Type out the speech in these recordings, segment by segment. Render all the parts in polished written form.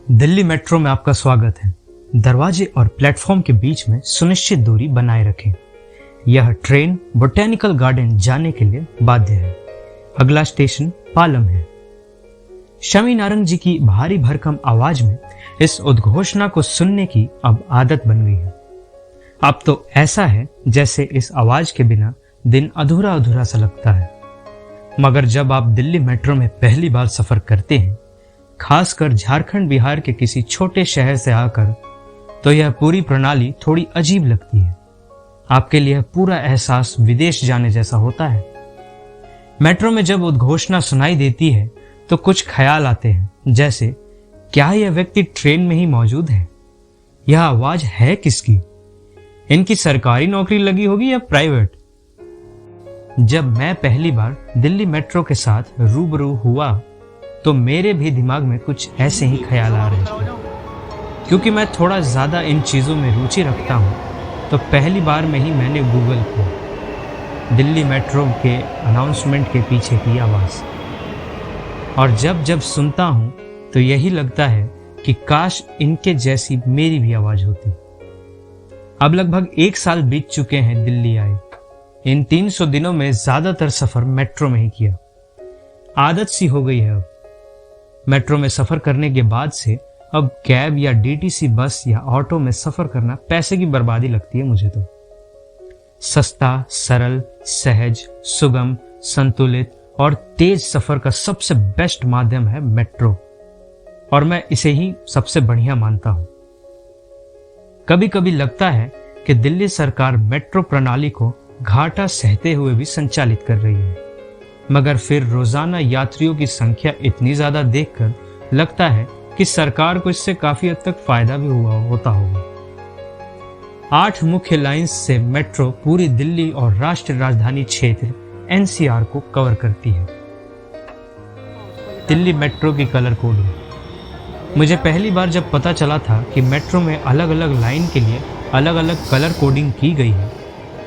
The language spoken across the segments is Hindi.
दिल्ली मेट्रो में आपका स्वागत है। दरवाजे और प्लेटफॉर्म के बीच में सुनिश्चित दूरी बनाए रखें। यह ट्रेन बोटेनिकल गार्डन जाने के लिए बाध्य है। अगला स्टेशन पालम है। शमी नारंग जी की भारी भरकम आवाज में इस उद्घोषणा को सुनने की अब आदत बन गई है। अब तो ऐसा है जैसे इस आवाज के बिना दिन अधूरा अधूरा सा लगता है। मगर जब आप दिल्ली मेट्रो में पहली बार सफर करते हैं, खासकर झारखंड बिहार के किसी छोटे शहर से आकर, तो यह पूरी प्रणाली थोड़ी अजीब लगती है। आपके लिए पूरा एहसास विदेश जाने जैसा होता है। मेट्रो में जब उद्घोषणा सुनाई देती है तो कुछ ख्याल आते हैं, जैसे क्या यह व्यक्ति ट्रेन में ही मौजूद है? यह आवाज है किसकी? इनकी सरकारी नौकरी लगी होगी या प्राइवेट? जब मैं पहली बार दिल्ली मेट्रो के साथ रूबरू हुआ तो मेरे भी दिमाग में कुछ ऐसे ही ख्याल आ रहे थे। क्योंकि मैं थोड़ा ज़्यादा इन चीज़ों में रुचि रखता हूँ, तो पहली बार में ही मैंने गूगल किया दिल्ली मेट्रो के अनाउंसमेंट के पीछे की आवाज़। और जब जब सुनता हूँ तो यही लगता है कि काश इनके जैसी मेरी भी आवाज़ होती। अब लगभग 1 साल बीत चुके हैं दिल्ली आए। इन 300 दिनों में ज़्यादातर सफ़र मेट्रो में ही किया। आदत सी हो गई है। अब मेट्रो में सफर करने के बाद से अब कैब या डीटीसी बस या ऑटो में सफर करना पैसे की बर्बादी लगती है मुझे। तो सस्ता, सरल, सहज, सुगम, संतुलित और तेज सफर का सबसे बेस्ट माध्यम है मेट्रो, और मैं इसे ही सबसे बढ़िया मानता हूं। कभी कभी लगता है कि दिल्ली सरकार मेट्रो प्रणाली को घाटा सहते हुए भी संचालित कर रही है, मगर फिर रोजाना यात्रियों की संख्या इतनी ज्यादा देखकर लगता है कि सरकार को इससे काफी हद तक फायदा भी होता होगा। 8 मुख्य लाइंस से मेट्रो पूरी दिल्ली और राष्ट्रीय राजधानी क्षेत्र एनसीआर को कवर करती है। दिल्ली मेट्रो की कलर कोडिंग। मुझे पहली बार जब पता चला था कि मेट्रो में अलग अलग लाइन के लिए अलग अलग कलर कोडिंग की गई है,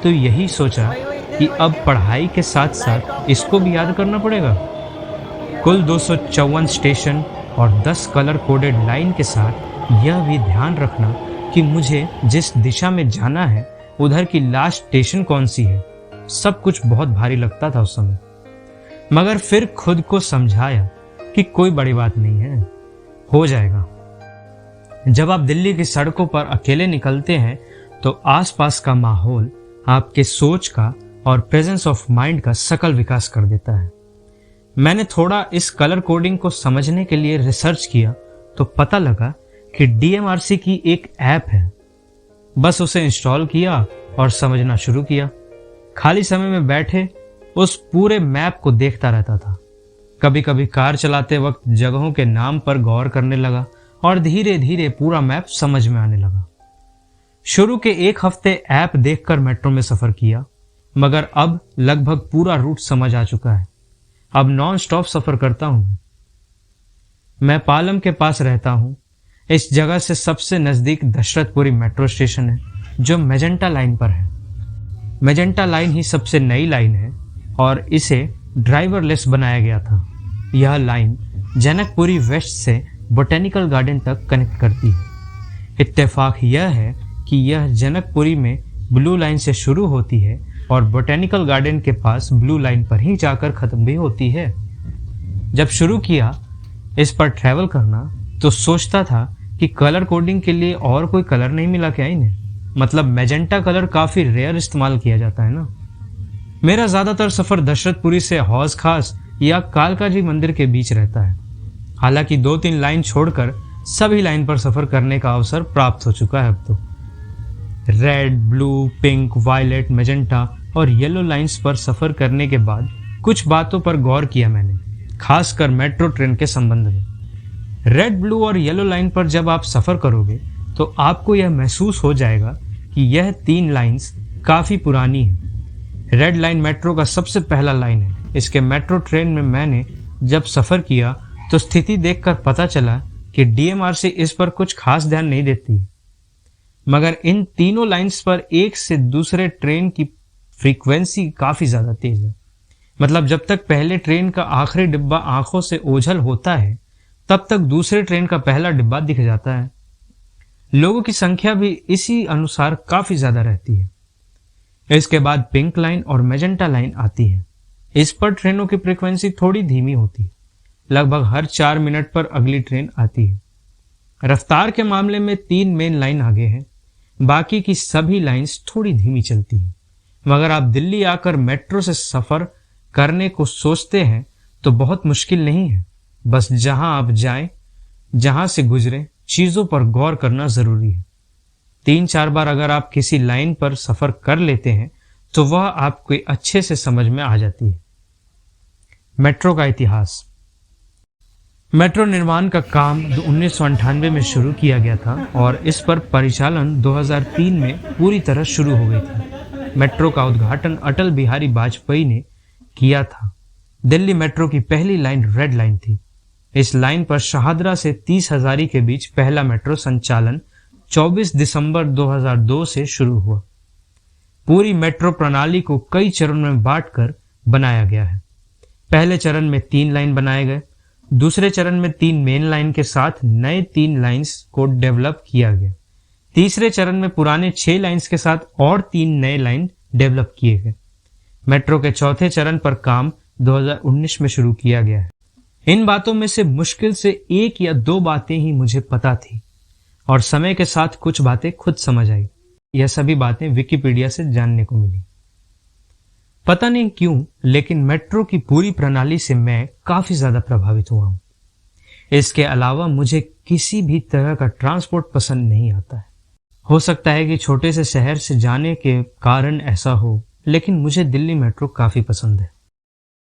तो यही सोचा कि अब पढ़ाई के साथ साथ इसको भी याद करना पड़ेगा। कुल 254 स्टेशन और 10 कलर कोडेड लाइन के साथ यह भी ध्यान रखना कि मुझे जिस दिशा में जाना है उधर की लास्ट स्टेशन कौन सी है। सब कुछ बहुत भारी लगता था उस समय, मगर फिर खुद को समझाया कि कोई बड़ी बात नहीं है, हो जाएगा। जब आप दिल्ली की सड़कों पर अकेले निकलते हैं तो आसपास का माहौल आपके सोच का और प्रेजेंस ऑफ माइंड का सकल विकास कर देता है। मैंने थोड़ा इस कलर कोडिंग को समझने के लिए रिसर्च किया तो पता लगा कि डीएमआरसी की एक ऐप है। बस उसे इंस्टॉल किया और समझना शुरू किया। खाली समय में बैठे उस पूरे मैप को देखता रहता था। कभी कभी कार चलाते वक्त जगहों के नाम पर गौर करने लगा और धीरे धीरे पूरा मैप समझ में आने लगा। शुरू के 1 हफ्ते ऐप देखकर मेट्रो में सफर किया, मगर अब लगभग पूरा रूट समझ आ चुका है। अब नॉन स्टॉप सफर करता हूं। मैं पालम के पास रहता हूं। इस जगह से सबसे नजदीक दशरथपुरी मेट्रो स्टेशन है, जो मेजेंटा लाइन पर है। मेजेंटा लाइन ही सबसे नई लाइन है और इसे ड्राइवरलेस बनाया गया था। यह लाइन जनकपुरी वेस्ट से बोटेनिकल गार्डन तक कनेक्ट करती है। इत्तेफाक यह है कि यह जनकपुरी में ब्लू लाइन से शुरू होती है और बोटेनिकल गार्डन के पास ब्लू लाइन पर ही जाकर खत्म भी होती है। जब शुरू किया इस पर ट्रैवल करना तो सोचता था कि कलर कोडिंग के लिए और कोई कलर नहीं मिला क्या इन्हें? मतलब मैजेंटा कलर काफी रेयर इस्तेमाल किया जाता है ना। मेरा ज्यादातर सफर दशरथपुरी से हौज खास या कालका जी मंदिर के बीच रहता है। हालांकि 2-3 लाइन छोड़कर सभी लाइन पर सफर करने का अवसर प्राप्त हो चुका है। अब तो red, blue, pink, violet, magenta और येलो लाइंस पर सफर करने के बाद कुछ बातों पर गौर किया मैंने, खासकर मेट्रो ट्रेन के संबंध में। रेड, ब्लू और येलो लाइन पर जब आप सफर करोगे तो आपको यह महसूस हो जाएगा कि यह 3 लाइंस काफी पुरानी है। रेड लाइन मेट्रो का सबसे पहला लाइन है। इसके मेट्रो ट्रेन में मैंने जब सफर किया तो स्थिति देखकर पता चला कि डीएमआरसी इस पर कुछ खास ध्यान नहीं देती है, मगर इन तीनों लाइंस पर एक से दूसरे ट्रेन की फ्रीक्वेंसी काफी ज्यादा तेज है। मतलब जब तक पहले ट्रेन का आखिरी डिब्बा आंखों से ओझल होता है तब तक दूसरे ट्रेन का पहला डिब्बा दिख जाता है। लोगों की संख्या भी इसी अनुसार काफी ज्यादा रहती है। इसके बाद पिंक लाइन और मैजेंटा लाइन आती है। इस पर ट्रेनों की फ्रीक्वेंसी थोड़ी धीमी होती है। लगभग हर 4 मिनट पर अगली ट्रेन आती है। रफ्तार के मामले में 3 मेन लाइन आगे हैं, बाकी की सभी लाइंस थोड़ी धीमी चलती हैं। मगर आप दिल्ली आकर मेट्रो से सफर करने को सोचते हैं तो बहुत मुश्किल नहीं है। बस जहां आप जाएं, जहां से गुजरें, चीजों पर गौर करना जरूरी है। 3-4 बार अगर आप किसी लाइन पर सफर कर लेते हैं तो वह आपको अच्छे से समझ में आ जाती है। मेट्रो का इतिहास। मेट्रो निर्माण का काम 1998 में शुरू किया गया था और इस पर परिचालन 2003 में पूरी तरह शुरू हो गई थी। मेट्रो का उद्घाटन अटल बिहारी वाजपेयी ने किया था। दिल्ली मेट्रो की पहली लाइन रेड लाइन थी। इस लाइन पर शाहदरा से 30 हजारी के बीच पहला मेट्रो संचालन 24 दिसंबर 2002 से शुरू हुआ। पूरी मेट्रो प्रणाली को कई चरणों में बांटकर बनाया गया है। पहले चरण में 3 लाइन बनाए गए। दूसरे चरण में 3 मेन लाइन के साथ नए 3 लाइंस को डेवलप किया गया। तीसरे चरण में पुराने 6 लाइंस के साथ और 3 नए लाइन डेवलप किए गए। मेट्रो के चौथे चरण पर काम 2019 में शुरू किया गया है। इन बातों में से मुश्किल से 1 या 2 बातें ही मुझे पता थी और समय के साथ कुछ बातें खुद समझ आई। यह सभी बातें विकिपीडिया से जानने को मिली। पता नहीं क्यों, लेकिन मेट्रो की पूरी प्रणाली से मैं काफी ज्यादा प्रभावित हुआ हूं। इसके अलावा मुझे किसी भी तरह का ट्रांसपोर्ट पसंद नहीं आता है। हो सकता है कि छोटे से शहर से जाने के कारण ऐसा हो, लेकिन मुझे दिल्ली मेट्रो काफी पसंद है।